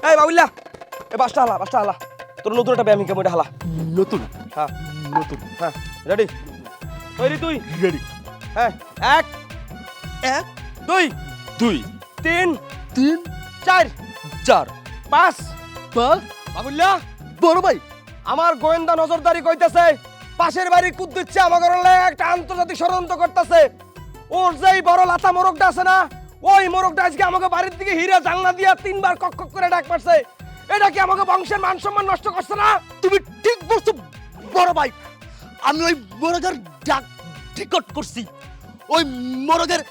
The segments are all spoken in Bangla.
এই বাবুল্লা এ বাসটা হালা তোর নতুন একটা ব্যায়াম কেমন হালা নতুন হ্যাঁ নতুন হ্যাঁ রেডি তৈরি তুই রেডি হ্যাঁ এক এক দুই দুই তিন তিন চার চার পাঁচ পাঁচ বাবুল্লা বড় ভাই আমার গোয়েন্দা নজরদারি কইতেছে পাশের বাড়ি কুদ্দুচ্ছে আমাকে একটা আন্তর্জাতিক ষড়যন্ত্র করতেছে ওর যেই বড় লাতা মোরগটা আছে না ওই মোরগটা আজকে আমাকে বাড়ির দিকে হিরা জানলা দিয়া তিনবার কক কক করে ডাক মারছে এটা কি আমাকে বংশের মান সম্মান নষ্ট করছে না তুমি ঠিক বলছো বড় ভাই আমি ওই মোরগের ডাক টিকট করছি ওই মোরগের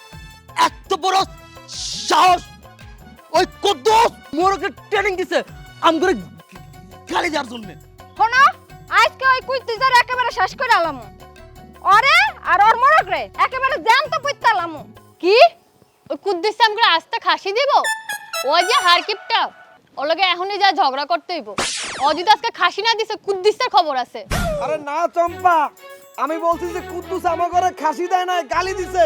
এত বড় সাহস ওই কুদ্দুস মোরগের ট্রেনিং দিছে আমগরে গালি দেওয়ার জন্য শোনো আজকে ওই কুইতিজার একেবারে শেষ করে আলাম ওরে আর ওর মরক রে একেবারে জ্যান্ত পুইতালাম কি ওই কুদ্দুস আমগরে আস্তে খাসি দিব ওই যে হারকিপটা ওর লগে এখনই যা ঝগড়া করতে হইব ও যদি আজকে খাসি না দিছে কুদ্দুসের খবর আছে আরে না চম্পা আমি বলছি যে কুদ্দুস আমাকে খাসি দেয় না গালি দিছে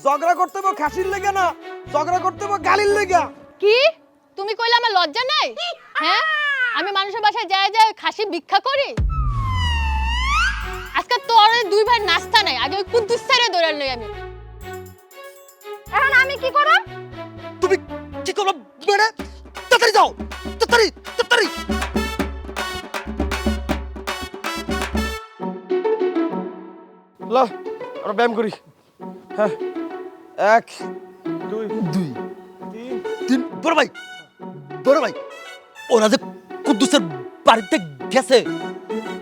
ঝগড়া করতে হবে খাসির লেগে না ঝগড়া করতে হবে গালির লেগে কি তুমি কইলে আমার লজ্জা নাই হ্যাঁ আমি মানুষের বাসায় যায় যায় খাসি ভিক্ষা করি আজকে তোর দুই ভাই নাস্তা নাই আগে ওই কুদ্দুস ছেড়ে দৌড়াল লই আমি এখন আমি কি করব তুমি কি করো মেরে তাড়াতাড়ি যাও তাড়াতাড়ি ল আমরা ব্যায়াম করি হ্যাঁ এক দুই দুই তিন তিন বড় ভাই ওরা যে কুদ্দুসের বাড়িতে গেছে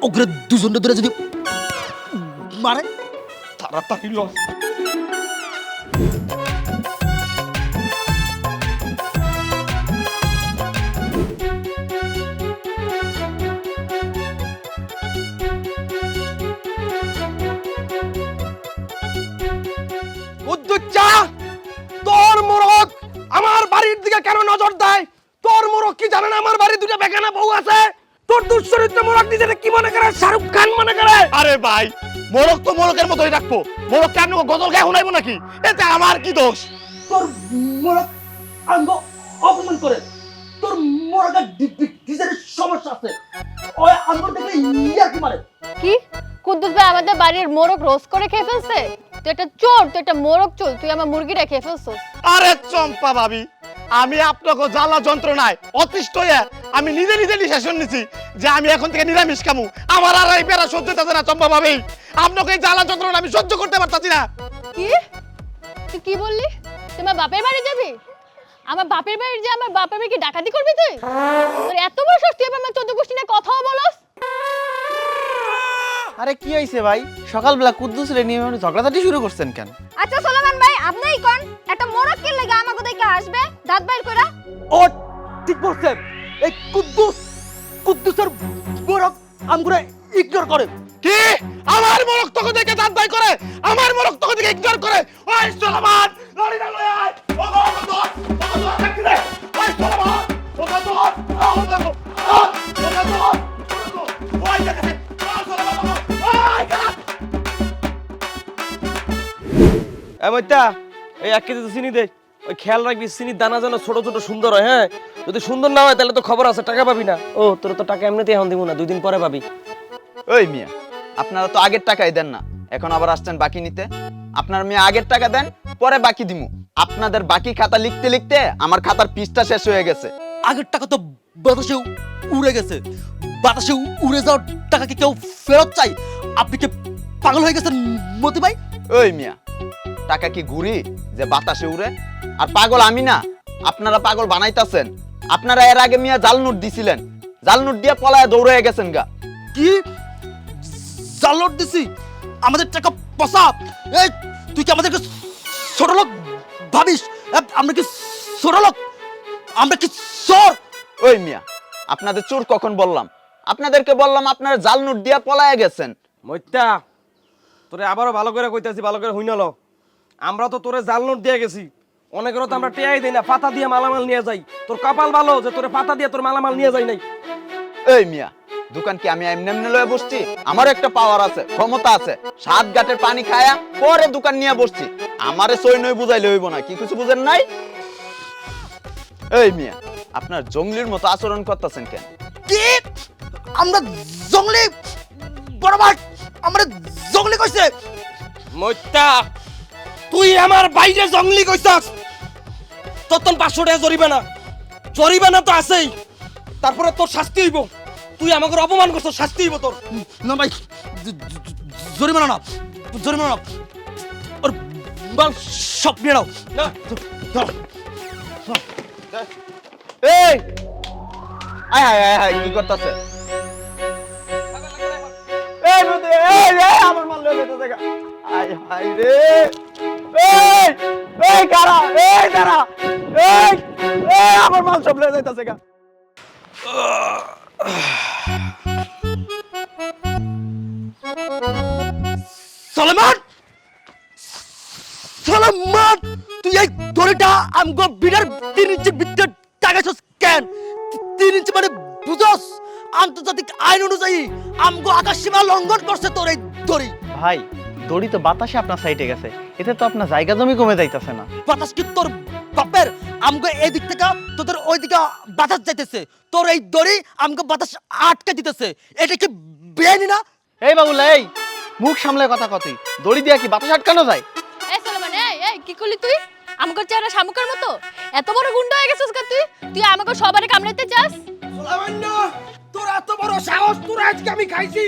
ওগুলো দুজনে ধরে যদি মারে তাড়াতাড়ি ল উদ্দুচ্চা তোর মোরগ আমার বাড়ির দিকে কেন নজর দেয় তোর মোরগ কি জানে না আমার বাড়ি দুটো বেগানা বউ আছে তোর দুশ্চরিত্র মোরগ নিজেকে কি মনে করে শাহরুখ খান মনে করে আরে ভাই মোরগ তো মোরগের মতোই রাখবো মোরগ কেন গজল গায়ে শোনাইবো নাকি এতে আমার কি দোষ তোর মোরগ আঙ্গ অপমান করে তোর মোরগের ডিজাইনের সমস্যা আছে ওই আঙ্গ দেখলে ইয়া কি মারে কি কুদ্দুস ভাই আমাদের বাড়ির মোরগ রোজ করে খেয়ে ফেলছে তুই একটা চোর তুই একটা মোরগ চোর তুই আমার মুরগিটা খেয়ে ফেলছিস আরে চম্পা ভাবি আমি আপনাকে জ্বালা যন্ত্রণায় অতিষ্ঠ হয়ে আমি নিজে ডিসিশন নিছি যে আমি এখন থেকে নিরামিষ খামু আমার আর এই পেরা সহ্য হইতাছে না চম্পা ভাবি আপনাকে এই জ্বালা যন্ত্রণা আমি সহ্য করতে পারতাছি না কি তুই কি বললি তুই আমার বাপের বাড়ি যাবি আমার বাপের বাড়ি যে আমার বাপের বাড়ি কি ডাকাতি করবি তুই তোর এত বড় সাহস তুই আমার 14 গোষ্ঠী না কথাও বলস আরে কি হইছে ভাই সকালবেলা কুদ্দুস রে নিয়ে ঝগড়াঝাটি শুরু করছেন কেন আচ্ছা সোলামান ভাই আপনিই কোন একটা মরক কি লাগা আমাকে দেখে আসবে দাঁত বাইর কইরা ও ঠিক বলছে এই কুদ্দুসের মোরগ আমগুলো ইগনোর করে কি আমার মোরগ তোকে দেখে দাঁত বাই করে আমার মোরগ তোকে দেখে ইগনোর করে ওই সোলামান লড়ি না লয় আয় ও গো দর রাখি রে ওই সোলামান ও গো দর ওই দেখে সোলামান ওই গা এ মইতা এই 1 কেজি চিনি দে ওই খেয়াল রাখবি চিনির দানা যেন ছোট ছোট সুন্দর হয় হ্যাঁ যদি সুন্দর না হয় তাহলে তো খবর আছে টাকা পাবি না ও তোর তো টাকা এমনিতেই এখন দিব না 2 দিন পরে পাবি ওই মিয়া আপনারা তো আগের টাকাই দেন না এখন আবার আসছেন বাকি নিতে আপনার মিয়া আগের টাকা দেন পরে বাকি দিমু আপনাদের বাকি খাতা লিখতে লিখতে আমার খাতার পিসটা শেষ হয়ে গেছে আগের টাকা তো বাতাসে উড়ে গেছে বাতাসে উড়ে যাওয়ার টাকা কি কেউ ফেরত চাই আপনি কি পাগল হয়ে গেছেন মতি ভাই ওই মিয়া টাকা কি ঘুরি যে বাতাসে উড়ে আর পাগল আমি না আপনারা পাগল বানাইতাছেন আপনারা এর আগে মিয়া জাল নোট দিছিলেন জাল নোট দিয়ে পলায় দৌড়ে গেছেন গা কি জালট দিছি আমাদের টাকা পসা এই তুই কি আমাদেরকে ছোট লোক ভাবিস আমরা কি ছোট লোক আমরা কি চোর ওই মিয়া আপনাদের চোর কখন বললাম আপনাদেরকে বললাম আপনারা জাল নোট দিয়ে পলায় গেছেন মইতা তোরে আবারও ভালো করে কইতাছি ভালো করে হইনালো আমরা তো তোরে জাল নোট দিয়ে গেছি অনেকেরও তো আমরা টেয়াই দেই না পাতা দিয়ে মালামাল নিয়ে যাই তোর কপাল ভালো যে তোরে পাতা দিয়ে তোর মালামাল নিয়ে যাই নাই এই মিয়া দোকান কি আমি এমনি এমনি লয়ে বসছি আমার একটা পাওয়ার আছে ক্ষমতা আছে 7 ঘাটের পানি খায়া পরে দোকান নিয়ে বসছি আমারে সই নই বুঝাইলে হইব না কি কিছু বুঝেন নাই এই মিয়া আপনার জঙ্গলির মতো আচরণ করতেছেন কেন? কি আমরা জঙ্গলি? বড় ভাই আমরা জঙ্গলি কইছে? মইতা তুই আমার বাইরে জঙ্গলি কইছস, তোর 500 টাকা জরিমানা তো আছেই, তারপরে তোর শাস্তি হইব। তুই আমাকে অপমান করছস, শাস্তি হইব তোর। না ভাই, জরিমানা না, জরিমানা না, ওর বাল সব নিয়ে নাও। না এই আয় আয় আয় আয়, কি করতেছে? এই নদী, এই আমার মাল লয়ে যেতে দেখা। আয় হায় রে, এই কারা, এই কারা, এই আমার মাল সব লয়ে যাইতাছে গা। সালমান, সালমান, তুই এই দড়িটা আমগো বিড়ার 3 ইঞ্চি ভিতরে টাকাছস কেন? 3 ইঞ্চি মানে বুঝছস? আন্তর্জাতিক আইন অনুযায়ী আমগো আকাশ সীমা লঙ্ঘন করছে তোর এই দড়ি। ভাই দড়ি তো বাতাসে আপনার সাইডে গেছে, এতে তো আপনার জায়গা জমি কমে যাইতেছে না। বাতাস কি তোর বাপের? আমগো এই দিক থেকে তোদের ওই দিকে বাতাস যাইতেছে, তোর এই দড়ি আমগো বাতাস আটকে দিতেছে। এটা কি বেআইনি না? এই বাবুলা, এই মুখ সামলে কথা কতই, দড়ি দিয়া কি বাতাস আটকানো যায়? এই সালমান, এই কি করলি তুই? আমাকে চেহারা শামুকের মতো এত বড় গুন্ডা হয়ে গেছিস তুই? তুই আমাকে সবারে কামড়াইতে চাস? সামান্য তোর এত বড় সাহস, তোর আজকে আমি খাইছি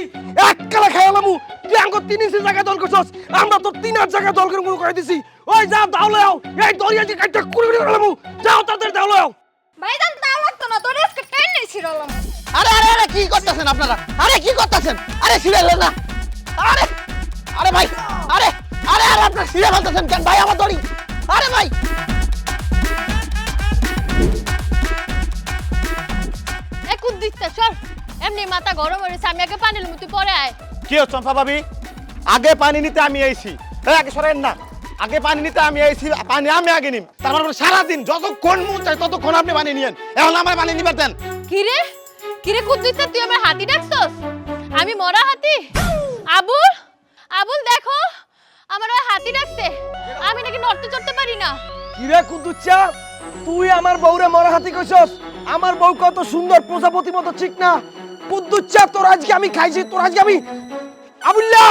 এক কালা খাইলামু। তুই আমাকে 3 ইঞ্চি জায়গা দল করছস, আমরা তো 3 হাত জায়গা দল করে কই দিছি। ওই যা দাও লও, এই দরিয়া যে কাটটা কুড়ি কুড়ি করলামু, যাও তাদের দাও লও। ভাইজান তা লাগতো না, তোর আজকে টেনে ছিড়লাম। আরে আরে আরে কি করতেছেন আপনারা? আরে কি করতেছেন? আরে ছিড়াইলেন না। আরে আরে ভাই, আরে আরে আরে আপনারা ছিড়ে ফেলতেছেন কেন ভাই আমার দড়ি? আরে ভাই, এই কুদ দিতে সর, এমনি মাথা গরম হয়েছে, আমি আগে পানি লুম, তুই পরে আয়। কি হচ্ছে চম্পা ভাবি? আগে পানি নিতে আমি আইছি, আগে সরেন না। আগে পানি নিতে আমি আইছি, পানি আমি আগে নিম। তারপর সারাদিন যতক্ষণ মন চাই ততক্ষণ আপনি পানি নিয়েন। এখন আমার পানি নিবার দেন। কিরে কিরে কুদ দিতে, তুই আমার হাতি ডাকছস? আমি মরা হাতি? আবুল, আবুল দেখো, আমার ওই হাতি ডাকছে। আমি নাকি নড়তে চড়তে পারি না। কিরে কুদুচ্চা, তুই আমার বউরে মরা হাতি কইছস? আমার বউ কত সুন্দর প্রজাপতি মতো চিকনা। কুদুচ্চা তোর আজকে আমি খাইছি, তোর আজকে আমি। আবুল্লাহ,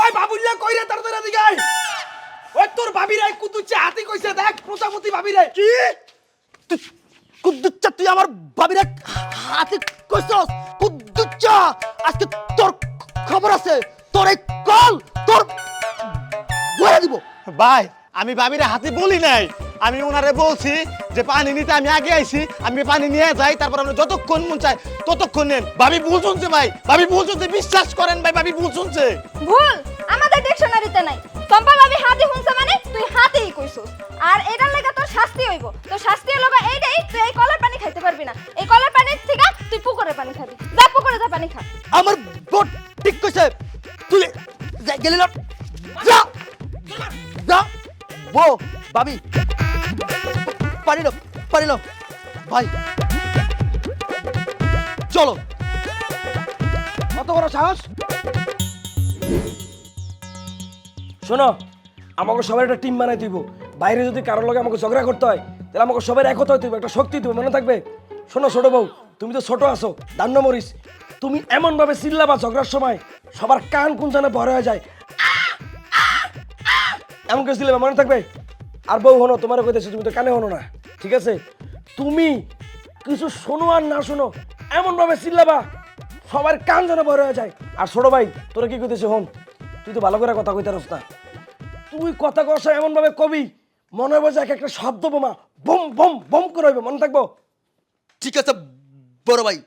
ওই বাবুল্লাহ কই রে? তাড়াতাড়ি এদিকে আয়। ওই তোর ভাবিরে কুদুচ্চা হাতি কইছে, দেখ প্রজাপতি ভাবিরে। কি কুদ্দুচ্চা, তুই আমার ভাবিরে হাতে কইছস? কুদ্দুচ্চা, আজকে তোর খবর আছে। তোর এই কল তোর বলে দিব। ভাই আমি ভাবিরে হাতি বলি নাই, আমি ওনারে বলছি যে পানি নিতে আমি আগে আইছি, আমি পানি নিয়ে যাই, তারপর আপনি যতক্ষণ মন চায় ততক্ষণ নেন। ভাবি ভুল শুনছে ভাই, ভাবি ভুল শুনছে, বিশ্বাস করেন ভাই, ভাবি ভুল শুনছে। ভুল আমাদের ডিকশনারিতে নাই। চম্পা ভাবি হাতি হুনছে মানে তুই হাতিই কইছস। আর এটার লাগা তোর শাস্তি হইব। তোর শাস্তি হলো এইটাই, তুই এই কলের পানি খাইতে পারবি না। এই কলের পানির থেকে তুই পুকুরের পানি খাবি। যা পুকুরে যা পানি খা। আমার বোট ঠিক কইছে, তুই গেলি না। যা যা বো ভাবি, পারি না ভাই, চলো। কত বড় সাহস! শোনো, আমাকে সবার একটা টিম বানাই দিব। বাইরে যদি কারোর লগে আমাকে ঝগড়া করতে হয়, তাহলে আমাকে সবার একতা হইতে হবে, একটা শক্তি দিব, মনে থাকবে। শোনো ছোট বউ, তুমি তো ছোট আছো, দান্ন মরিস, তুমি এমন ভাবে চিল্লাবা ঝগড়ার সময় সবার কান কুঞ্চনে ভরে হয়ে যায়। এমন করে চিল্লাবা, মনে থাকবে। আর বউ হনো, তোমারও কইতেছি, তুমি তো কানে হনো না, ঠিক আছে? তুমি কিছু শোনো আর না শোনো, এমন ভাবে চিল্লাবা সবার কান যেন ভরে হয়ে যায়। আর ছোট ভাই, তোরা কি কইতেছিস হন, তুই তো ভালো করে কথা কইতারস না। তুই কথা কষা এমন ভাবে কবি, মনে হবে যে একটা শব্দ বোমা বম বম বম করে হইবে, মনে থাকবো। ঠিক আছে বড় ভাই,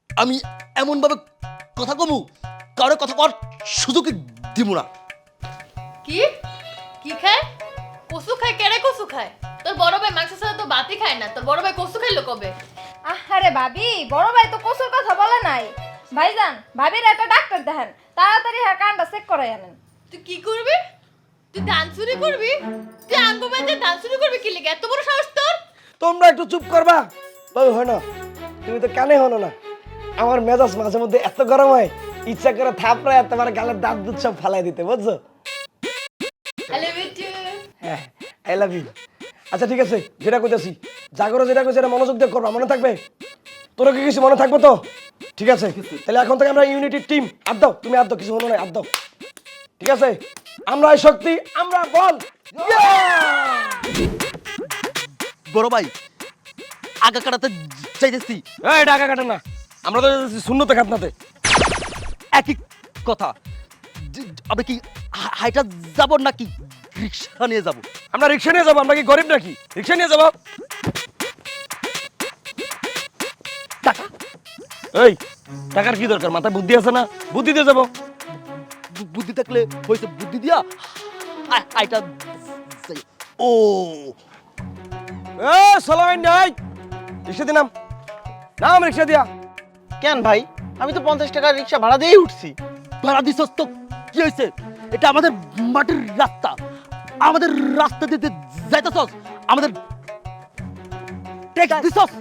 আমি এমন ভাবে কথা কমু কারো কথা কর সুযোগ দিব না। কি কি খায়? কসু খায়? কেড়ে কসু খায়? তোর বড় ভাই মাংস ছাড়া তো ভাতই খায় না, তোর বড় ভাই কসু খাইলো কবে? আরে ভাবি, বড় ভাই তো কসুর কথা বলে নাই। ভাইজান, ভাবির একটা ডাক্তার দেখেন, তাড়াতাড়ি হ্যাঁ কানটা চেক করে আনেন। তুই কি করবি? তুই ধান চুরি করবি? তুই আঙ্গু বাইতে ধান চুরি করবি কি লিগে? এত বড় সাহস তোর? তোমরা একটু চুপ করবা। বউ হয় না, তুমি তো কানে হনো না। আমার মেজাজ মাঝে মধ্যে এত গরম হয়, ইচ্ছা করে থাপড়ায় তোমার গালের দাঁত দুধ সব ফালাই দিতে, বুঝছো? হ্যালো বিটু। হ্যাঁ, আই লাভ ইউ। আচ্ছা ঠিক আছে, যেটা কইতাছি জাগরো যেটা কইছে এটা মনোযোগ দিয়ে করবা, মনে থাকবে? তোর কি কিছু মনে থাকবে তো? ঠিক আছে, তাহলে এখন থেকে আমরা ইউনিটির টিম। আর দাও, তুমি আর দাও, কিছু মনে নাই, আর দাও। ঠিক আছে, আমরা এই শক্তি, আমরা বল। বড় ভাই আগা কাটাতে চাইতেছি, এই টাকা কাটে না, আমরা তো শূন্যতে খাতনাতে। একই কথা। আমরা কি হাইটা যাব নাকি রিক্সা নিয়ে যাব? আমরা রিক্সা নিয়ে যাবো, আমরা কি গরিব নাকি? রিক্সা নিয়ে যাবো। টাকা এই টাকার কি দরকার? মাথায় বুদ্ধি আছে না? বুদ্ধি দিয়ে যাবো। বুদ্ধি থাকলে হয়েছে, বুদ্ধি দিয়া হাইটা যাই। ও এ সালামাইন নাই, রিক্সা দিলাম, নাম রিক্সা দিয়া। কেন ভাই, আমি তো 50 টাকার রিক্সা ভাড়া দিয়েই উঠছি। ভাড়া দিছস তো কি হয়েছে? এটা আমাদের মাটির রাস্তা, আমাদের রাস্তা দিতে যাইতেছস, আমাদের ট্যাক্স দিছস,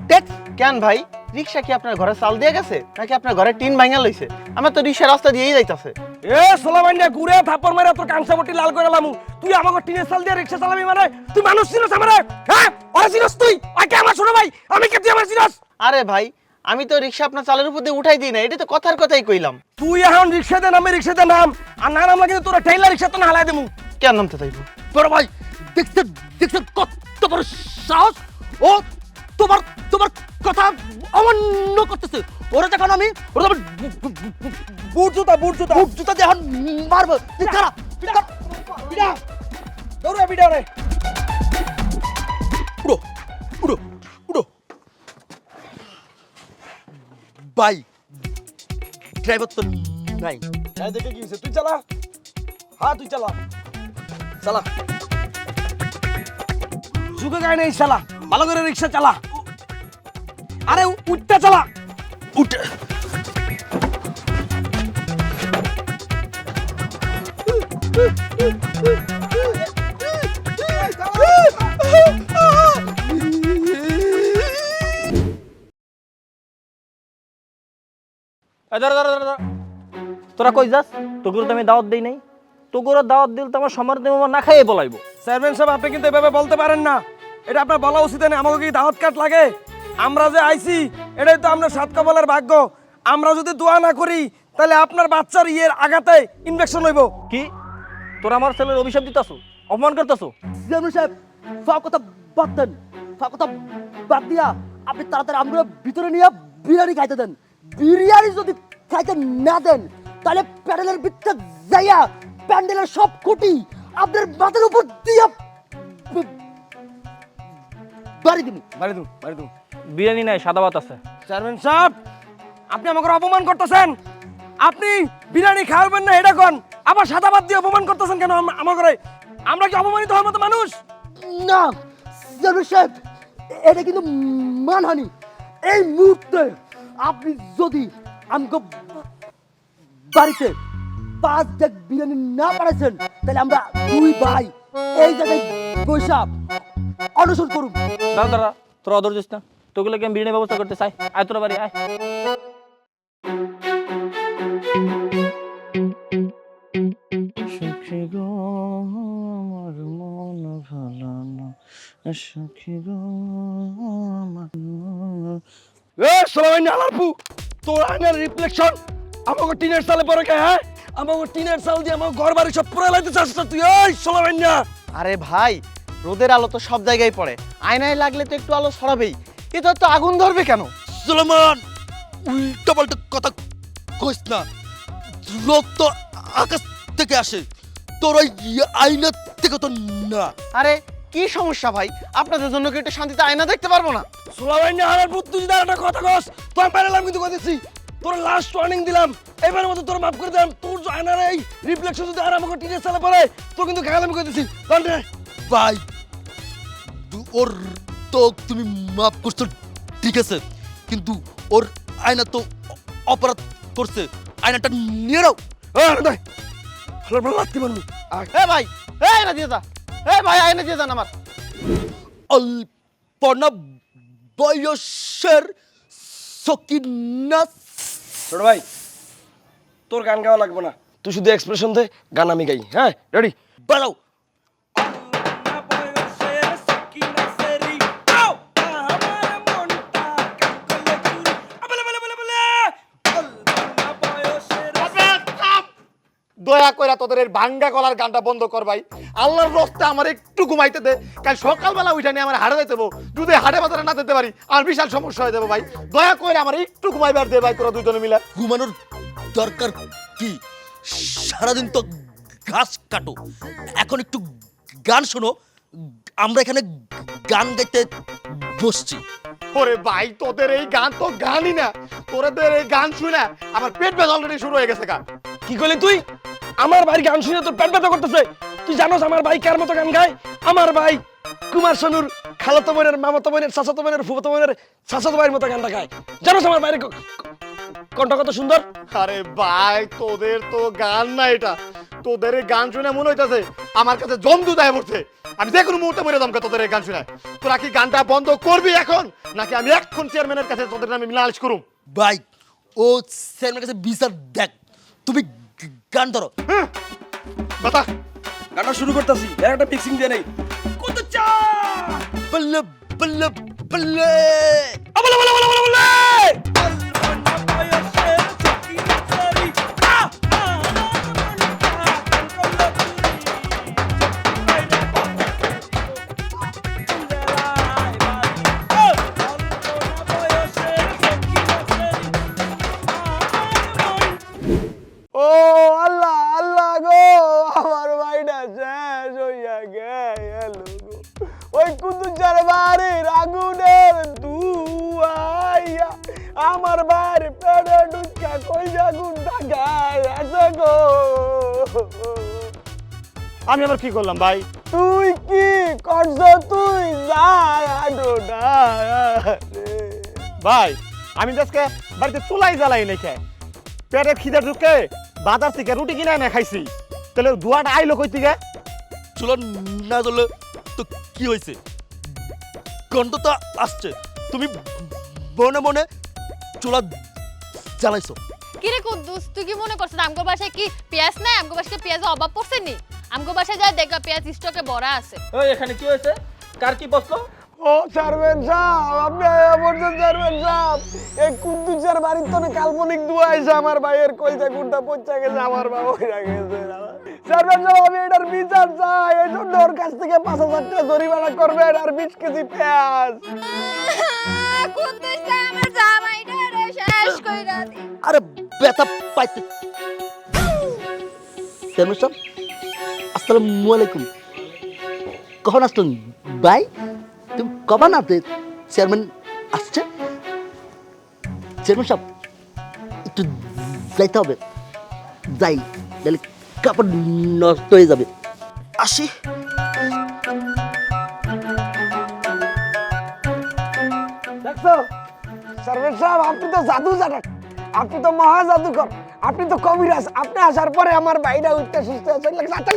ট্যাক্স। কেন ভাই, রিক্সা কি আপনার ঘরে চাল দিয়ে গেছে নাকি আপনার ঘরে টিন ভাঙা লইছে? আমার তো রিক্সা রাস্তা দিয়েই যাইতাছে। এ সালামাইন না, ঘুরে থাপ্পড় মেরে তোর কাঁচা লাল করে লামু। তুই আমাকে টিনের সাল দিয়ে রিক্সা চালাবি মানে? তুই মানুষ চিনস আমারে? হ্যাঁ, ওরা চিনস তুই? আগে আমার ছোট ভাই, আমি কে তুই আমার চিনস? আরে ভাই, আমি তো রিক্সা আপনার চালের উপর দিয়ে উঠাই দিই না, এটা তো কথার কথাই কইলাম। তুই এখন রিক্সাতে নামে, রিক্সাতে নাম, আর না নামলে কিন্তু তোরা ঠেলা রিক্সা তো না হালাই দেবো। কেন নামতে চাইবো? বড় ভাই দেখছেন, দেখছেন কত বড় সাহস! ও তোমার তোমার কথা অমান্য করতেছে। ওরা যখন আমি ওরা যখন বুট জুতা দিয়ে এখন মারবো। তুই খারা, বিড়া দৌড়া, বিড়া রে। উড়ো উড়ো উড়ো। ভাই ড্রাইভার তো নাই। এই দেখে কি হইছে? তুই চালা। হ্যাঁ তুই চালা, চালা। যুগে গায় নেই চালা, ভালো করে রিক্সা চালা। আরে উঠতে চালা, উঠে তোরা কই যাস? তোগুলো তো আমি দাওয়াত দেই নাই। তোগুলো দাওয়াত দিল তো আমার সমর দেব না খাইয়ে বলাইবো। চেয়ারম্যান সাহেব, আপনি কিন্তু এভাবে বলতে পারেন না। এটা আপনার বলা উচিত না। আমাকে কি দাওয়াত কার্ড লাগে? আমরা যে আইছি এটাই তো আমরা সাত কপালের ভাগ্য। আমরা যদি দোয়া না করি তাহলে আপনার বাচ্চার ইয়ের আঘাতে ইনফেকশন হইব। কি তোরা আমার ছেলের অভিশাপ দিতাছো, অপমান করতেছো? চেয়ারম্যান সাহেব ফাও কথা বাদ দেন, ফাও কথা বাদ দিয়া আপনি তাড়াতাড়ি আমরা ভিতরে নিয়ে বিরিয়ানি খাইতে দেন। বিরিয়ানি যদি খাইতে না দেন তাহলে প্যান্ডেলের ভিতরে যাইয়া প্যান্ডেলের সব খুঁটি আপনার মাথার উপর দিয়া বাড়ি দিন। বাড়ি দিন, বাড়ি দিন। বিরিয়ানি নাই, সাদা ভাত আছে। চেয়ারম্যান সাহেব, আপনি আমাকে অপমান করতেছেন। আপনি বিরিয়ানি খাওয়াবেন না এটা কোন, আবার সাদা ভাত দিয়ে অপমান করতেছেন কেন আমাকে? আমরা কি অপমানিত হওয়ার মতো মানুষ? না চেয়ারম্যান সাহেব, এটা কিন্তু মানহানি। এই মুহূর্তে আপনি যদি আমাকে বাড়িতে 5 ডেক বিরিয়ানি না পাঠাইছেন তাহলে আমরা দুই ভাই এই জায়গায় বৈশা অনশন করুন। দাঁড়া দাঁড়া, তোরা অদর দিস না। তোগুলো কি আমি বিরিয়ানির ব্যবস্থা করতে চাই? আয় তোরা বাড়ি আয়। সখী গো আমার মন ভালো না, সখী গো আমার মন। এ সালামাইন আলারপু, তোর আয়নার রিফ্লেকশন আমাকে টিনের সালে পরে কে? হ্যাঁ, আমাকে টিনের সাল দিয়ে আমার ঘর বাড়ি সব পুরো লাইতে চাস তুই? ওই সালামাইন না, আরে ভাই, রোদের আলো তো সব জায়গায় পড়ে, আয়নায় লাগলে তো একটু আলো ছড়াবেই। এটা তো আগুন ধরবে কেন? সুলেমান উল্টা পাল্টা কথা কইস না। রোদ তো আকাশ থেকে আসে, তোর ওই আয়না থেকে তো না। আরে কি সমস্যা ভাই, আপনাদের জন্য কি একটু শান্তিতে আয়না দেখতে পারবো না? সালামাইন না আলারপু, তুই যদি একটা কথা কস তোর পারলাম কিন্তু কইতেছি। তোর লাস্ট ওয়ার্নিং দিলাম, এবারের মতো তোর মাফ করে দিলাম। তোর আয়নার এই রিফ্লেকশন যদি আর আমাকে টিনের সালে পরে তোর কিন্তু গালাম কইতেছি। তাহলে ভাই ওর তো তুমি মাফ করছো ঠিক আছে, কিন্তু ওর আয়না তো অপরাধ করছে। আয়নাটা নিয়ে নাও। ভাই ভালো লাগতে পারবি। এ ভাই, এ আয়না দিয়ে যা। এ ভাই, আয়না দিয়ে যান আমার। অল্পনা বয়সের সকিনা। ছোট ভাই, তোর গান গাওয়া লাগবে না, তুই শুধু এক্সপ্রেশন দে, গান আমি গাই। হ্যাঁ, রেডি? বাড়াও। দয়া করে তোদের এই ভাঙ্গা গলার গানটা বন্ধ কর ভাই। আল্লাহর রস্তে আমার একটু ঘুমাইতে দে, কাল সকালবেলা উঠে নিয়ে আমার হাটে যেতে হবো। যদি হাটে বাজারে না যেতে পারি আমার বিশাল সমস্যা হয়ে যাবে ভাই। দয়া করে আমার একটু ঘুমাইবার দে ভাই, তোরা দুজনে মিলে। ঘুমানোর দরকার কি? সারাদিন তো ঘাস কাটো, এখন একটু গান শোনো। আমরা এখানে গান গাইতে বসছি। ওরে ভাই, তোদের এই গান তো গানই না, তোদের এই গান শুনে আমার পেট ব্যথা অলরেডি শুরু হয়ে গেছে। গান কি করলি তুই? আমার ভাই গান শুনে তোর পেট ব্যথা করতেছে? তুই জানোস আমার ভাই কার মতো গান গায়? আমার ভাই কুমার শানুর খালাতো বোনের, মামাতো বোনের, চাচাতো বোনের, ফুফাতো বোনের, চাচাতো ভাইয়ের মতো গানটা গায়। জানোস আমার ভাইয়ের কণ্ঠ কত সুন্দর? আরে ভাই, তোদের তো গান না এটা। তোদের এই গান শুনে মনে হইতাছে আমার কাছে জমদু দেয় পড়ছে। আমি যে কোনো মুহূর্তে মরে যাবো তোদের এই গান শুনে। তোরা কি গানটা বন্ধ করবি এখন, নাকি আমি এখন চেয়ারম্যানের কাছে তোদের নামে নালিশ করুম? ভাই, ও চেয়ারম্যানের কাছে বিচার দেখ, তুমি গান ধরো। কথা গানটা শুরু করতেছি, এর একটা মিক্সিং দিয়ে নেই। কত চা বল্লে বল্লে বল্লে বলে বলে বলে বলে বলে ও আল্লাহ আল্লাহ গো, আমার ভাইটা শেষ হইয়া গেল গো। ওই কুতুচার বাড়ির আগুনের ধুয়াইয়া আমার বাড়ি পেড়ে ঢুকা কই আগুন ঢাকায় আছে গো। আমি আবার কি করলাম ভাই? তুই কি করছ? তুই যায় আডো না ভাই, আমি আজকে বাড়িতে চুলাই জ্বালাই নাই খাই, পেটে খিদে ঢুকে বাজার থেকে রুটি কিনে এনে খাইছি। তাহলে ধোয়াটা আইলো কই থেকে? চুলো না জ্বললে তো কি হয়েছে? গন্ধ তো আসছে, তুমি মনে মনে চুলা জ্বালাইছো। কিরে কুদ্দুস, তুই কি মনে করছিস আমগো বাসায় কি পেঁয়াজ নাই? আমগো বাসায় পেঁয়াজের অভাব পড়ছে নি? আমগো বাসায় যা দেখা পেঁয়াজ স্টকে ভরা আছে। ওই এখানে কি হয়েছে? কার কি বসলো? ও চেয়ারম্যান সাহেব, আপনি বলছেন চেয়ারম্যান সাহেব, এই কুদ্দুসের বাড়ির তো কাল্পনিক দুয়া আছে। আমার ভাইয়ের কইটা গুড়টা পচা গেছে, আমার বাবা হইয়া গেছে। চেয়ারম্যান সাহেব, আমি এটার বিচার চাই। এই জন্য ওর কাছ থেকে 5,000 টাকা জরিমানা করবেন আর 20 কেজি পেঁয়াজ। কুদ্দুস আমার জামাইটা রে শেষ কইরা দি। আরে ব্যথা পাইতে। চেয়ারম্যান সাহেব, আসসালামু আলাইকুম। কখন আসলেন ভাই? তুমি কখন আসবে? চেয়ারম্যান আসছে। চেয়ারম্যান সাহেব, একটু যাইতে হবে, যাই, তাহলে কাপড় নষ্ট হয়ে যাবে। আসি। দেখছো চেয়ারম্যান সাহেব, আপনি তো জাদু জানেন, আপনি তো মহা জাদুকর, আপনি তো কবিরাজ। আপনি আসার পরে আমার ভাইটা উঠতে সুস্থ আছে।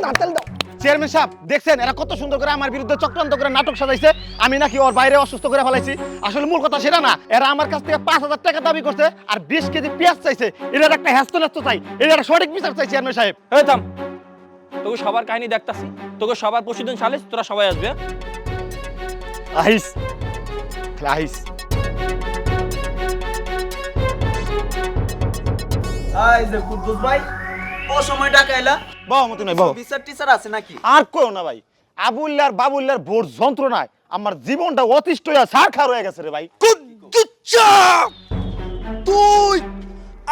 নাতেল দাও। চেয়ারম্যান সাহেব, দেখছেন এরা কত সুন্দর করে আমার বিরুদ্ধে চক্রান্ত করে নাটক সাজাইছে। আমি নাকি ওর বাইরে অসুস্থ করে ফেলাইছি। আসলে মূল কথা সেটা না, এরা আমার কাছ থেকে 5,000 টাকা দাবি করছে আর 20 কেজি পেঁয়াজ চাইছে। এটার একটা হ্যাস্ত চাই, এটার সঠিক বিচার চাই চেয়ারম্যান সাহেব। এই থাম, তোকে সবার কাহিনী দেখতাছি, তোকে সবার প্রতিদিন সালিস, তোরা সবাই আসবে। আহিস আহিস। এই যে কুদ্দুস ভাই, ও সময় টাকা এলা বাবা মতো নয় বাবা, বিচার টিচার আছে নাকি? আর কইও না ভাই। আবুল্লার বাবুল্লার ভোর যন্ত্রণায় আমার জীবনটা অতিষ্ঠ হয়ে ছারখার হয়ে গেছে রে ভাই। কুদ্দুচা, তুই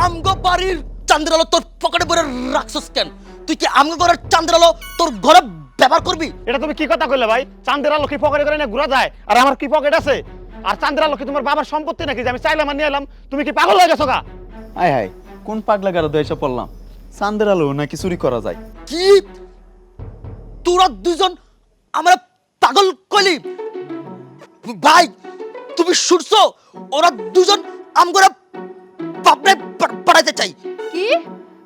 আমগো বাড়ির চান্দের আলো তোর পকেটে ভরে রাখছস কেন? তুই কি আমগো ঘরের চান্দের আলো তোর ঘরে ব্যবহার করবি? এটা তুমি কি কথা কইলে ভাই? চাঁদের আলো কি পকেটে করে না ঘুরা যায়? আর আমার কি পকেট আছে? আর চাঁদের আলো কি তোমার বাবার সম্পত্তি নাকি যে আমি চাইলাম আর নিয়ে এলাম? তুমি কি পাগল হয়ে গেছো গা? আয় হায়, কোন পাগলা গারদে এসে পড়লাম? চাঁদের আলো নাকি চুরি করা যায়? কি তোরা দুজন আমরা পাগল কইলি? ভাই, তুমি শুনছো? ওরা দুজন আমগোরা বাপরে পাঠাইতে চাই। কি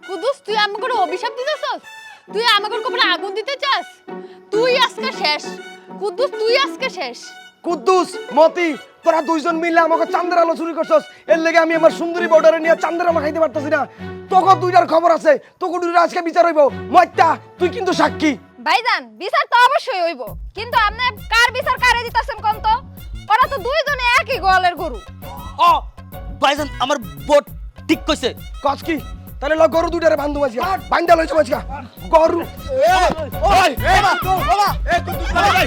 কুদ্দুস, তুই আমাকে অভিশাপ দিতেছস? তুই আমাকে কপালে আগুন দিতে চাস? তুই আজকে শেষ কুদ্দুস, তুই আজকে শেষ। কুদ্দুস, মতি, তোরা দুইজন মিলে আমাকে চাঁদের আলো চুরি করছস। এর লেগে আমি আমার সুন্দরী বর্ডারে নিয়ে চাঁদের আলো খাইতে পারতাছি না। তোকে দুইটার খবর আছে, তোকে দুইটা আজকে বিচার হইব। মইতা, তুই কিন্তু সাক্ষী। ভাইজান, বিচার তো অবশ্যই হইব, কিন্তু আপনি কার বিচার কারে দিতেছেন কোন তো? ওরা তো দুইজনে একই গোয়ালের গরু। ও ভাইজান, আমার বোট ঠিক কইছে। কস কি? তাহলে ল গরু দুইটারে বান্ধু মাঝিকা বান্ধা লইছো মাঝিকা গরু ওই এই বাবা এই কুদ্দুস ভাই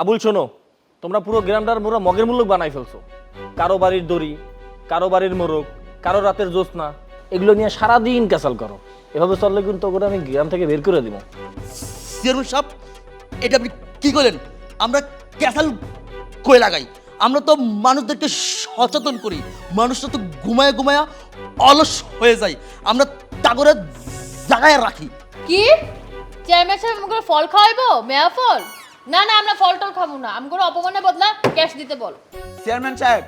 আবুল শোনো, তোমরা পুরো গ্রামটার পুরো মগের মুল্লুক বানাই ফেলছো। কারো বাড়ির দড়ি, কারো বাড়ির মোরগ, কারো রাতের জ্যোৎস্না, এগুলো নিয়ে সারাদিন ক্যাসাল করো। এভাবে চললে কিন্তু ওগুলো আমি গ্রাম থেকে বের করে দিব। চেয়ারম্যান সাহেব, এটা আপনি কি করলেন? আমরা ক্যাসাল কই লাগাই? আমরা তো মানুষদেরকে সচেতন করি। মানুষরা তো ঘুমায় ঘুমায়া অলস হয়ে যায়, আমরা তাগরে জাগায় রাখি। কি চেয়ারম্যান সাহেব আমাকে ফল খাওয়াইবো? মেয়া ফল? না না, আমরা ফল টল খাবো না। আমাকে অপমানের বদলা ক্যাশ দিতে বল। চেয়ারম্যান সাহেব,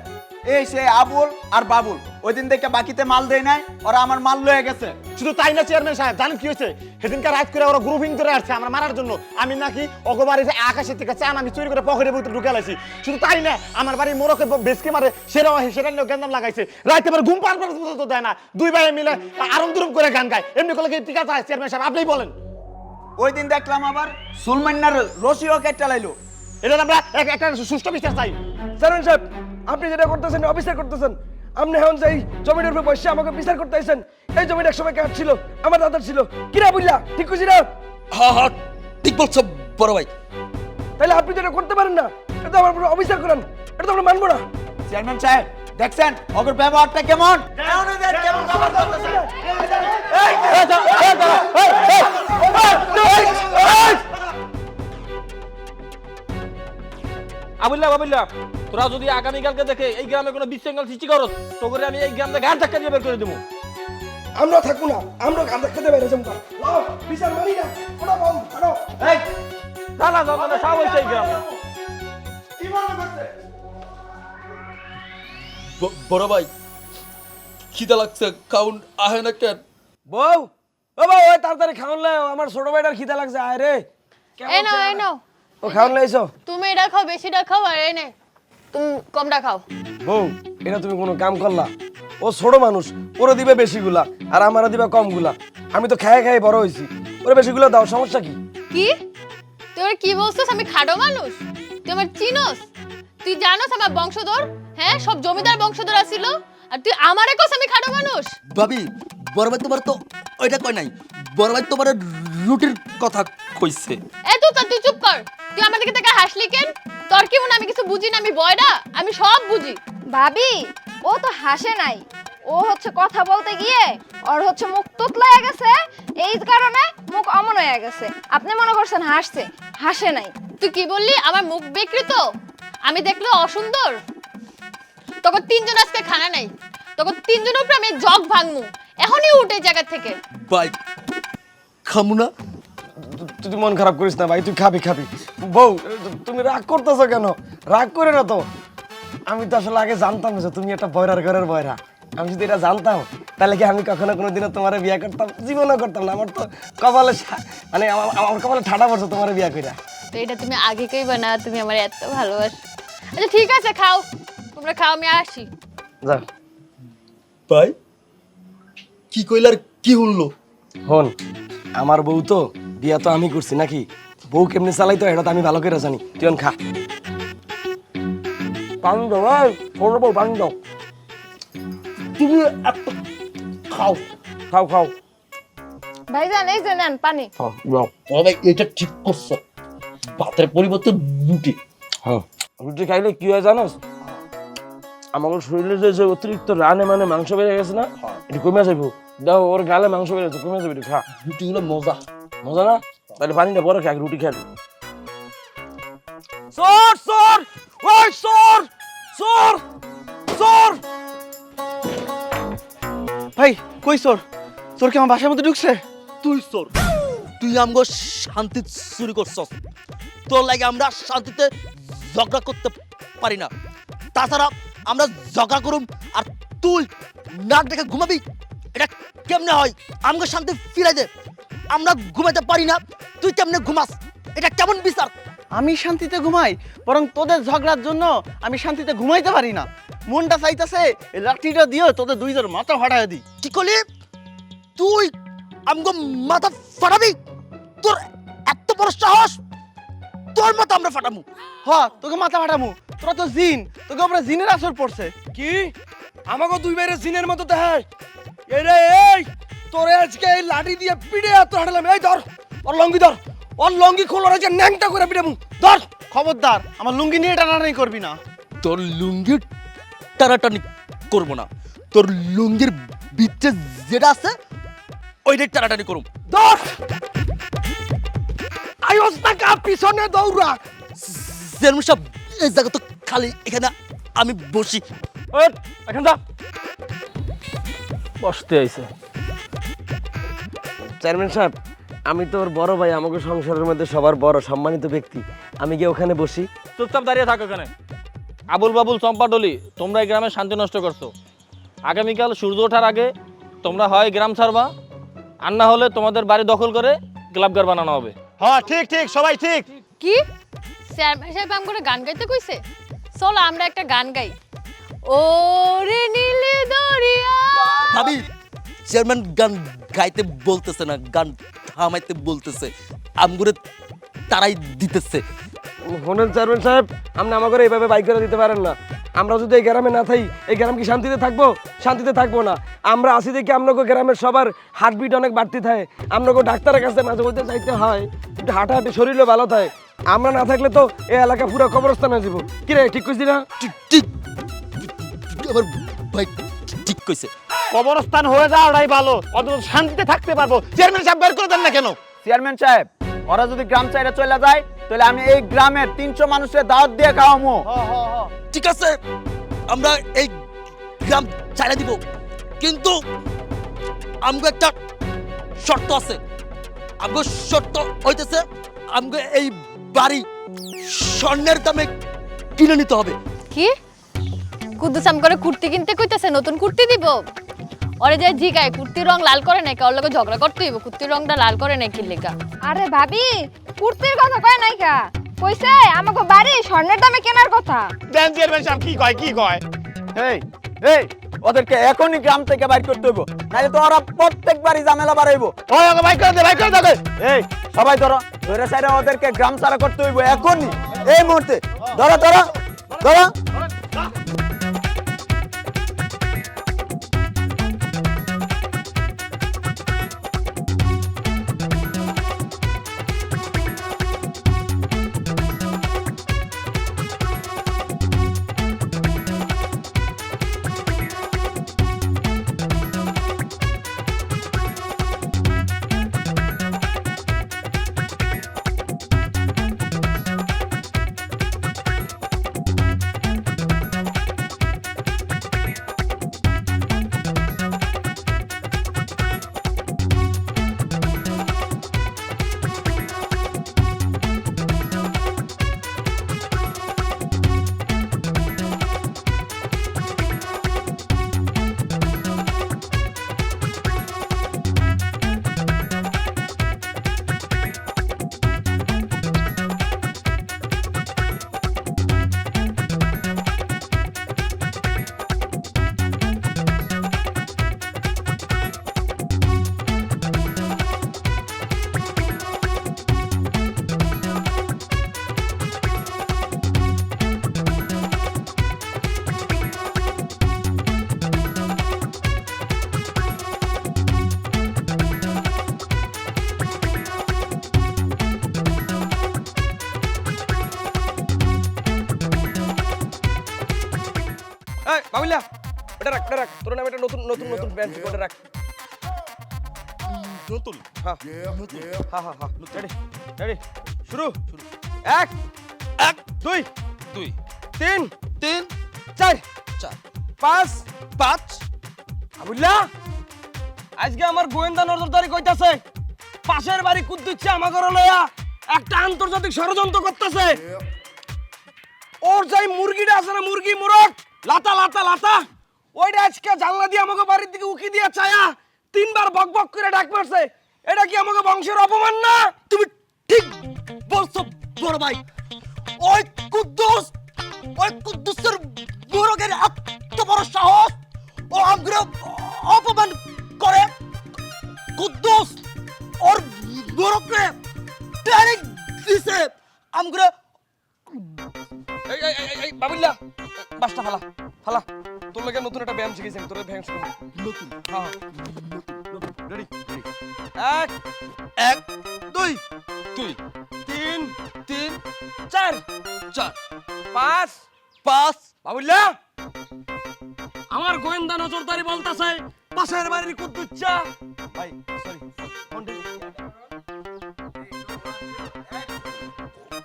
এই সে আবুল আর বাবুল ওই দিন থেকে বাকিতে মাল দেয় নাই, ওরা আমার মাল লয়ে গেছে। শুধু তাই না চেয়ারম্যান সাহেব, জানেন কি হয়েছে? সেদিনকার রাত করে ওরা গ্রুপিং করে আসছে আমার মারার জন্য। আমি নাকি অগবাড়ি যে আকাশের থেকে চান আমি চুরি করে পকেটের ভিতরে ঢুকে লাইছি। শুধু তাই না, আমার বাড়ির মোরকে বেসকে মারে, সেটা নিয়ে গেন্দাম লাগাইছে। রাইতে আমার ঘুম পার তো দেয় না। দুই ভাই মিলে আরম দুরম করে গান গায়। এমনি করলে কি ঠিক আছে চেয়ারম্যান সাহেব? আপনিই বলেন। ওই দিন দেখলাম আবার সুলমান্নার রশিও কেটে লাইলো। এটা আমরা একটা সুষ্ঠু বিচার চাই। চেয়ারম্যান সাহেব, আপনি যেটা করতেছেন অফিসার করতেছেন। আপনি এখন যে জমিটার উপরে বসে আমাকে বিচার করতে আইছেন। এই জমিটা একসময় কার ছিল? আমার দাদার ছিল। কিরা বুঝলা? ঠিক কইছি না? হ্যাঁ হ্যাঁ, ঠিক বলছো বড় ভাই। তাহলে আপনি যেটা করতে পারেন না, এটা আমার পুরো অফিসার করেন, এটা তো আমরা মানবো না। চেয়ারম্যান সাহেব দেখছেন ওদের ব্যবহারটা কেমন? আবুল্লাহ বাবুল্লাহ, তোরা যদি আগামীকালকে দেখে এই গ্রামে কোনো বিশৃঙ্খল সৃষ্টি করো, তো করে আমি এই গ্রাম থেকে ঘাট ধাক্কা দিয়ে বের করে দেবো। আমরা থাকবো না, আমরা গাঁদা খেতে বাইরে যাবো। লাও, বিচার মানি না, ওটা বম, আনো। এই জানা জানা সব হয়েছে এই গ্রামে। বড় ভাই, খিদা লাগছে, কাউন্ট আহে না কেন? বউ, ও বউ, ওই তাড়াতাড়ি খাওন লে, আমার ছোট ভাইটার খিদা লাগছে। আয় রে, এই নাও এই নাও, ও খাওন লাইছো? তুমি এটা খাও, বেশিটা খাও, আর এই নে তুমি কমটা খাও। বউ, এটা তুমি কোনো কাম করলা? ও ছোট মানুষ, ওরে দিবে বেশিগুলা আর আমারে দিবে কমগুলা। আমি তো খায় খায় বড় হইছি, ওরে বেশিগুলা দাও, সমস্যা কি? কি তুই কি বলছিস? আমি খাটো মানুষ? তুই আমার চিনোস? তুই জানোস আমার বংশধর? হ্যাঁ, সব জমিদার বংশধর আছিল, আর তুই আমারে কস আমি খাটো মানুষ? ভাবি, বড় ভাই তোমার তো ওইটা কয় নাই। বড় ভাই তোমার রুটির কথা কইছে। এ তুই চুপ কর। তুই আমার দিকে থেকে হাসলি কেন? তোর কি মনে আমি কিছু বুঝি না? আমি বয়রা, আমি সব বুঝি। ভাবি, ও তো হাসে নাই, ও হচ্ছে কথা বলতে গিয়ে ওর হচ্ছে মুখ তুতলায় গেছে, এই কারণে মুখ অমন হয়ে গেছে। আপনি মনে করছেন হাসছে, হাসে নাই। তুই কি বললি? আমার মুখ বিকৃত? আমি দেখলে অসুন্দর? তখন তিনজন আজকে খানা নাই, তখন তিনজনের উপরে আমি জগ ভাঙমু। এখনই উঠে জায়গা থেকে। ভাই খামু না? তুই মন খারাপ করিস না ভাই, তুই খাবি খাবি। বউ, তুমি রাগ করতেছো কেন? রাগ করে না তো। আমি তো আসলে আগে জানতাম না যে তুমি একটা বয়রার ঘরের বয়রা। আমি যদি এটা জানতাম তাহলে কি আমি কখনো কোনোদিনও তোমার বিয়ে করতাম? জীবনও করতাম না। আমার তো কপালে মানে আমার কপালে ঠাডা পড়ছে তোমার বিয়ে কইরা। তো এটা তুমি আগে কইবা না? তুমি আমার এত ভালোবাসো। আচ্ছা ঠিক আছে, খাও, তোমরা খাও, আমি আসি। যা ভাই, কি কইলার কি হলো? হন, আমার বউ তো বিয়া তো আমি করছি নাকি? বউ কেমনি চালাইতো এটা তো আমি ভালো করে জানি। তুই এখন খা। পানি দাও, এই ছোট বউ, পানি দাও। তুমি খাও। খাও খাও। ভাইজান, এই যে নেন পানি। হ্যাঁ দাও। বড় ভাই এটা ঠিক করছো, ভাতের পরিবর্তে রুটি। হ্যাঁ, রুটি খাইলে কি হয় জানোস? আমার শরীরে যে অতিরিক্ত রানে মানে মাংস বেড়ে গেছে না, এটা কমে যাইব। দাও, ওর গালে মাংস বেড়ে গেছে, কমে যাবে। খা, রুটিগুলো মজা। মজা না? তাহলে পানিটা পরে খা, রুটি খাবি। সর সর, ওই সর সর সর। ভাই কই চোর? চোর কি আমার বাসার মধ্যে ঢুকছে? তুই চোর, তুই আমগো শান্তি চুরি করছস। তোর লাগে আমরা শান্তিতে ঝগড়া করতে পারি না। তাছাড়া আমরা ঝগড়া করুম আর তুই নাক ডেকে ঘুমাবি, এটা কেমনে হয়? আমগো শান্তি ফিরাই দে। আমরা ঘুমাতে পারি না, তুই কেমনে ঘুমাস? এটা কেমন বিচার? আমি শান্তিতে ঘুমাই, বরং তোদের ঝগড়ার জন্য আমি শান্তিতে ঘুমাইতে পারি না। মনটা চাইতেছে এই লাঠিটা দিয়ে তোদের দুইজনের মাথা ফাটাই দিই। কি করলি তুই? আমগো মাথা ফাটাবি? তোর এত বড় সাহস? তোর মতো আমরা ফাটামু। হ তোকে মাথা ফাটামু, তোরা তো জিন, তোকে উপরে জিনের আসর পড়ছে। কি আমাকে দুই বাইরে জিনের মতো দেখায়? এরে এই তোরে আজকে এই লাঠি দিয়ে পিড়ে এত হাঁটালাম। এই ধর ওর লঙ্গি, ধর ওর লঙ্গি খোলো যে ন্যাংটা করে পিড়ামু। ধর খবরদার আমার লুঙ্গি নিয়ে টানাটানি করবি না। তোর লুঙ্গির টানাটানি করবো না, তোর লুঙ্গির ভিতরে যেটা আছে ওইটাই টানাটানি করুম। ধর আইস টাকা পিছনে দৌড়া। চেয়ারম্যান সাহেব এই জায়গা তো খালি, এখানে আমি বসি। ওঠ, এখান যা বসতে আইছে। চেয়ারম্যান সাহেব, আমি তো ওর বড় ভাই, আমাকে সংসারের মধ্যে সবার বড় সম্মানিত ব্যক্তি, আমি কি ওখানে বসি? চুপচাপ দাঁড়িয়ে থাকো এখানে। আবুল বাবুল চম্পা ডলি, তোমরা এই গ্রামে শান্তি নষ্ট করছো। আগামীকাল সূর্য ওঠার আগে তোমরা হয় গ্রাম ছাড়বা, আর না হলে তোমাদের বাড়ি দখল করে ক্লাবঘর বানানো হবে। হ্যাঁ ঠিক ঠিক, সবাই ঠিক। কি চেয়ারম্যান সাহেব আম করে গান গাইতে কইছে? চলো আমরা একটা গান গাই। ও রে নীলে দরিয়া। ভাবি, চেয়ারম্যান গান গাইতে বলতেছে না, গান থামাইতে বলতেছে, আমগুরে তারাই দিতেছে। শোনেন চেয়ারম্যান সাহেব, আপনি আমাকে এইভাবে বাইক করে দিতে পারেন না। আমরা যদি এই গ্রামে না থাকি, এই গ্রাম কি শান্তিতে থাকবো? শান্তিতে থাকবো না। আমরা আসি দেখি আপনাকে গ্রামের সবার হার্টবিট অনেক বাড়তি থাকে, আপনাকে ডাক্তারের কাছে মাঝে মধ্যে যাইতে হয়, একটু হাঁটাহাঁটি শরীরও ভালো থাকে। আমরা না থাকলে তো এই এলাকা পুরো কবরস্থান হয়ে যাবো। কি রে, ঠিক কইছি না? ঠিক ঠিক, আমার ভাই ঠিক কইছে। কবরস্থান হয়ে যাওয়াটাই ভালো, অন্তত শান্তিতে থাকতে পারবো। চেয়ারম্যান সাহেব বের করে দেন না কেন? চেয়ারম্যান সাহেব, ওরা যদি গ্রাম চাইরে চলে যায় তাহলে আমি এই গ্রামের 300 মানুষের দাওয়াত দিয়ে খাওয়ামু। ঠিক আছে, আমরা এই গ্রাম ছাড়া দিব, কিন্তু আমগো একটা শর্ত আছে। আমগো শর্ত হইতেছে আমগো এই বাড়ি স্বর্ণের দামে কিনে নিতে হবে। কি কুদ্দুস আম করে কুর্তি কিনতে কইতাছে? নতুন কুর্তি দিব? ওরে যে জিগায় কুর্তির রং লাল করে নাকি, ওর লগে ঝগড়া করতে হইব। কুর্তির রংটা লাল করে নাকি লেগা? আরে ভাবি, কুর্তির কথা কয় নাই কা, কইছে আমাকে বাড়ি স্বর্ণের দামে কেনার কথা। দেন চেয়ারম্যান সাহেব কি কয়, কি কয়? এই এই ওদেরকে এখনই গ্রাম থেকে বাইর করতে হইব, নাহলে তো ওরা প্রত্যেকবারই ঝামেলা বাড়াইবো। ওই ওকে বাইক করে দে, বাইক করে দে। এই সবাই ধরো, ধরে সাইরে ওদেরকে গ্রাম ছাড়া করতে হইব এখনই, এই মুহূর্তে। ধরো ধরো ধরো। এই বাবুলা, এটা রাখ, এটা রাখ, তোর নামে একটা নতুন নতুন নতুন প্যান্ট কোটে রাখ। নতুন? হ্যাঁ হ্যাঁ হ্যাঁ হ্যাঁ, রেডি রেডি, শুরু। এক এক, দুই দুই, তিন তিন, চার চার, পাঁচ। পাঁচ। বাবুলা, আজকে আমার গোয়েন্দা নজরদারি কইতাছে পাশের বাড়ি কুদ্দুচ্ছে আমাকে লইয়া একটা আন্তর্জাতিক ষড়যন্ত্র করতেছে। ওর যাই মুরগিটা আছে না, মুরগি মুরগ লাতা লাতা লাতা, ওইটা আজকে জানলা দিয়ে আমাকে বাড়ির দিকে উকি দিয়ে চায়া 3 বার বক বক করে ডাক মারছে। এটা কি আমাকে বংশের অপমান না? তুমি ঠিক বলছো বড় ভাই। ওই কুদ্দুসের মোরগের এত বড় সাহস, ও আমগুলো অপমান করে। কুদ্দুস ওর মোরগকে ট্রেনিং দিছে, আমগুলো এই বাবুল্লা বাসটা ফালা ফালা তোর লাগে নতুন একটা ব্যায়াম শিখেছি তোর ব্যায়াম শিখব নতুন হ্যাঁ রেডি এক এক দুই দুই তিন তিন চার চার পাঁচ পাঁচ বাবুল্লা আমার গোয়েন্দা নজরদারি বলতাছে পাশের বাড়ির কুদ্দুচ্চা ভাই সরি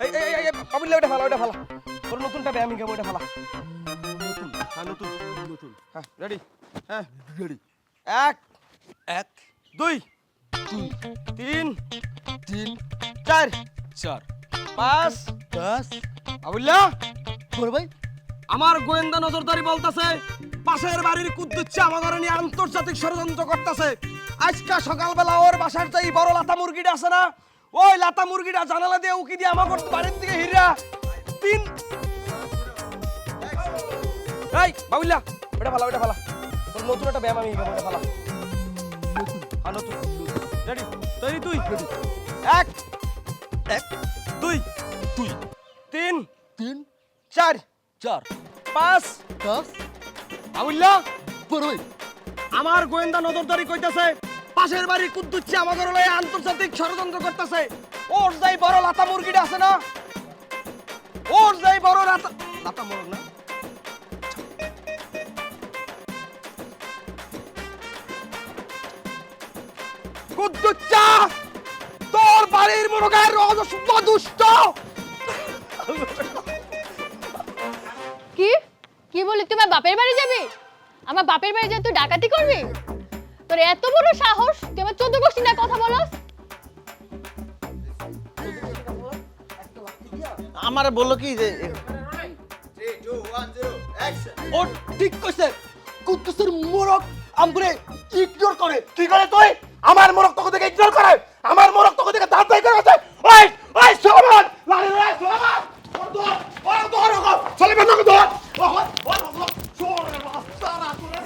এই বাবুল্লা ওটা ফালা তোর নতুনটা ব্যায়াম শিখাবো ওটা ফালা নতুন হ্যাঁ রেডি হ্যাঁ রেডি এক এক দুই দুই তিন তিন চার চার পাঁচ পাঁচ বাবুল্লা বড় ভাই আমার গোয়েন্দা নজরদারি বলতাছে পাশের বাড়ির কুদ্দুচ্চা আমাদের নিয়ে আন্তর্জাতিক ষড়যন্ত্র করতেছে আজকে সকালবেলা ওর বাসার যে বড় লাতা মুরগিটা আছে না ওই লাতা মুরগিটা জানালা দিয়ে উকি দিয়ে আমার বাড়ির দিকে হিরা তিন এই বাবুল্লা ওটা ফালা তোর নতুন একটা ব্যায়াম আমি শিখাবো ওটা ফালা নতুন রেডি তৈরি তুই এক এক দুই দুই তিন তিন চার চার পাঁচ পাঁচ বাবুল্লা বড় ভাই আমার গোয়েন্দা নজরদারি কইতাছে পাশের বাড়ি কুদ্দুচ্চা আমাদের লয়ে আন্তর্জাতিক ষড়যন্ত্র করতেছে ওর যাই বড় লাতা মুরগিটা আছে না ওর যাই বড় লাতা মুরগ না কুদ্দুচ্চা তোর বাড়ির মুরগের রহস্য দুষ্ট কি কি বলি তুই আমার বাপের বাড়ি যাবি? আমার বাপের বাড়ি যা তুই ডাকাতি করবি? তোর এত বড় সাহস তুই আমার 14 গোষ্ঠী না কথা বলস? আমার বললো কি যে ও ঠিক কইছে কুদ্দুসের মোরক আমগুলো ইগনোর করে কি করে তুই আমার মোরক তোকে দেখে ইগনোর করে আমার মোরক তোকে দেখে দাঁত দাই করে আছে ওই ওই সোমান লাড়ি রে সোমান ওর দর চলে বেন না দর ওই সোরে রাস্তারা তুলে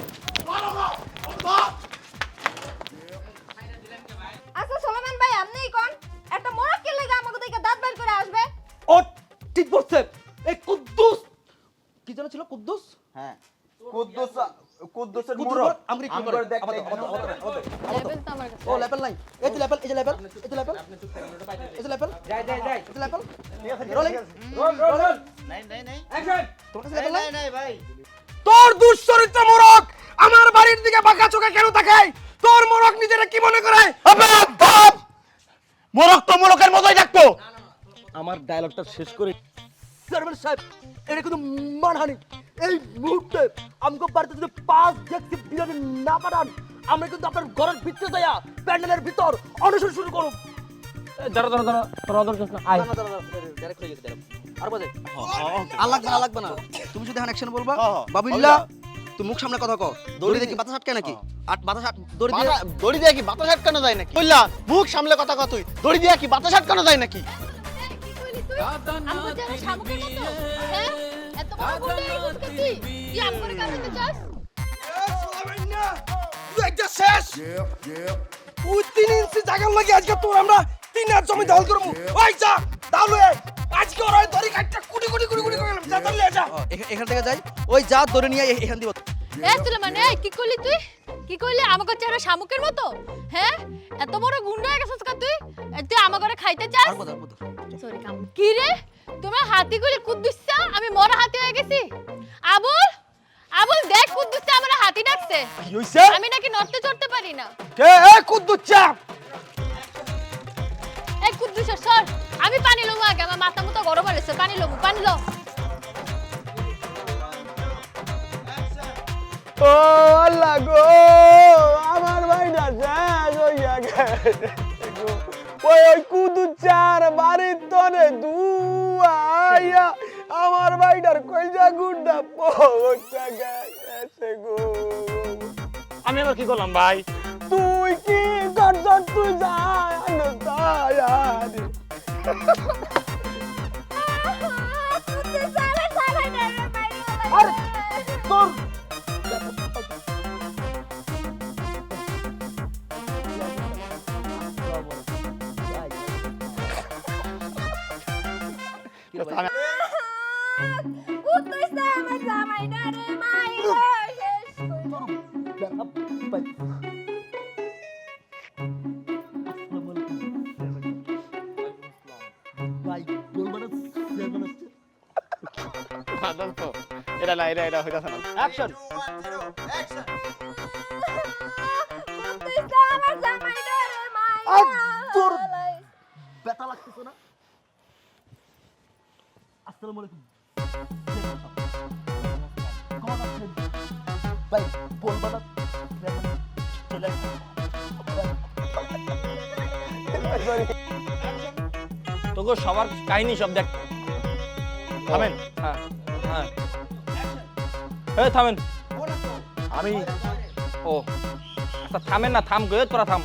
আচ্ছা সোলোমান ভাই আপনিই কোন একটা মোরগ কে লাগা আমাকে দেখে দাঁত বের করে আসবে ও ঠিক বলছে এই কুদ্দুস কি জানা ছিল কুদ্দুস হ্যাঁ কুদ্দুসের কুদ্দুস মোরগ আমরি কি আমগর করে দেখতে লেভেল তো আমার কাছে ও লেভেল নাই এই যে লেভেল এই যে লেভেল এই যে লেভেল এই যে লেভেল যাই এই যে লেভেল রোলিং রোল নাই অ্যাকশন তোমার কাছে লেভেল নাই ভাই তোর দুশ্চরিত্র মোরগ আমার বাড়ির দিকে বাঁকা চোখে কেন তাকায় তোর মোরগ নিজেরা কি মনে করে মোরক তো মোরকের মতোই থাকতো আমার ডায়লগটা শেষ করে চেয়ারম্যান সাহেব এটা কিন্তু মানহানি এই মুহূর্তে আমগো বাড়িতে যদি 5 দেখছি বিরিয়ানি না পাঠান আমরা কিন্তু আপনার ঘরের ভিতরে যাইয়া প্যান্ডেলের ভিতর অনশন শুরু করব দাঁড়া তোর অদর কৃষ্ণ আয় ডাইরেক্ট হয়ে গেছে আর বাজে আর লাগবে না তুমি যদি এখন অ্যাকশন বলবা বাবুল্লাহ তুই মুখ সামনে কথা কও দড়ি দেখি বাতাস আটকে নাকি আর বাতাস দড়ি দিয়ে দড়ি দিয়ে কি বাতাস আটকানো যায় নাকি বললা মুখ সামলে কথা কও তুই দড়ি দিয়ে কি বাতাস আটকানো যায় নাকি কি কইলি তুই? আমগো যারা শামুকের মতো? হ্যাঁ? এত বড় গুন্ডা হয়ে গেছিস তুই? তুই আমগোরে কাঁদাতে চাস? তুই একটা শেষ তুই 3 ইঞ্চি জায়গার লাগে আজকে তোর আমরা 3 হাত জমি দখল করবো ওই যা তাহলে আজকে ওর ওই দড়ি কাটটা কুটি করে যা চলে যা এখান থেকে যাই ওই যা দড়ি নিয়ে এখান দিব এ সুলেমান এই কি কইলি তুই? কি কইলি আমাগো চেহারা শামুকের মতো? হ্যাঁ? এত বড় গুন্ডা হয়ে গেছিস কা তুই? তুই আমাগোরে খাইতে চাস? সরি কাম কি রে তোমরা হাতিগুলি কুদ্দুসা আমি মরা হাতি হয়ে গেছি আবুল দেখ কুদ্দুসা আমার হাতি ডাকছে কি হইছে আমি নাকি নড়তে চড়তে পারি না কে এ কুদ্দুচ্চা এই কুদ্দুসা সর আমি পানি লমু আগে আমার মাথা মতো গরম হয়েছে পানি লো ও আল্লাহ গো আমার ভাইটা শেষ হইয়া গেছে ওই কুদ্দুচ্চার বাড়ির তরে দুয়াইয়া আমার ভাইটার কইজা গুন্ডা পড়তে গেছে গো আমি আবার কি করলাম ভাই তুই কি করছস তুই যা তায়ারি তুই সারা সারা ডরে ভাই আরে তোর আমি- উঠতেছে আমার জামাইটা রে মাই শেষ কইরা। ভাই বলবো না চেয়ারম্যান আসছে। বাদল তো এটা না এটা হইতাছে না অ্যাকশন উঠতেছে আমার জামাইটা রে মাই তোর ব্যথা লাগতেছে না? আসসালামু আলাইকুম কেমন আছেন? ভাই বলবো না চলে আসছে। তোকে সবার কাহিনী সব দেখ থামেন হ্যাঁ হ্যাঁ এই থামেন আমি ও আচ্ছা থামেন না থাম গো তোরা থাম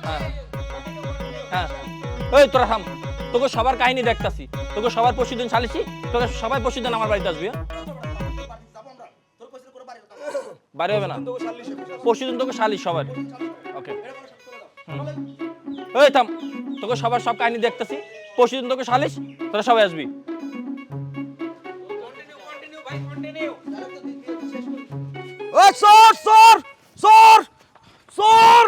হ্যাঁ হ্যাঁ এই তোরা থাম তোকে সবার কাহিনী দেখতাছি তোকে সবার পরশুদিন সালিসি তোকে সবাই পরশুদিন আমার বাড়িতে আসবি হ্যাঁ? বাড়ি হবে না পরশুদিন তোকে সালিস সবার ওকে এই থাম তোকে সবার সব কাহিনী দেখতাছি পরশুদিন তোকে সালিস তোরা সবাই আসবি ওই সর সর সর সর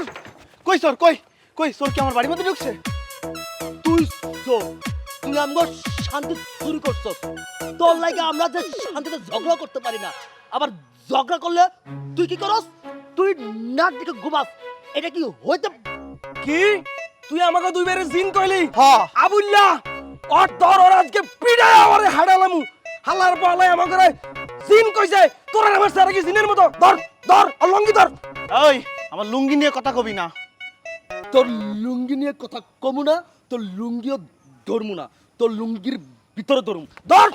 কই সর কই কই সর কি আমার বাড়ির মধ্যে ঢুকছে? তুই চোর তুই আমগো শান্তি চুরি করছস তোর লাগে আমরা যে শান্তিতে ঝগড়া করতে পারি না আবার ঝগড়া করলে তুই কি করস তুই নাক দিকে ঘুমাস এটা কি হইতে কি তুই আমাকে দুইবারে জিন কইলি হ্যাঁ। আবুল্লাহ ওর তোর ওর আজকে পিড়ায় আমারে হাড়ালামু হালার পালাই আমাকে জিন কইছে তোর আর আমার সারা কি জিনের মতো ধর ধর আর লঙ্গি ধর ওই আমার লুঙ্গি নিয়ে কথা কবি না। তোর লুঙ্গি নিয়ে কথা কমু না তোর লুঙ্গিও ধরমু না তোর লুঙ্গির ভিতরে ধরুম ধর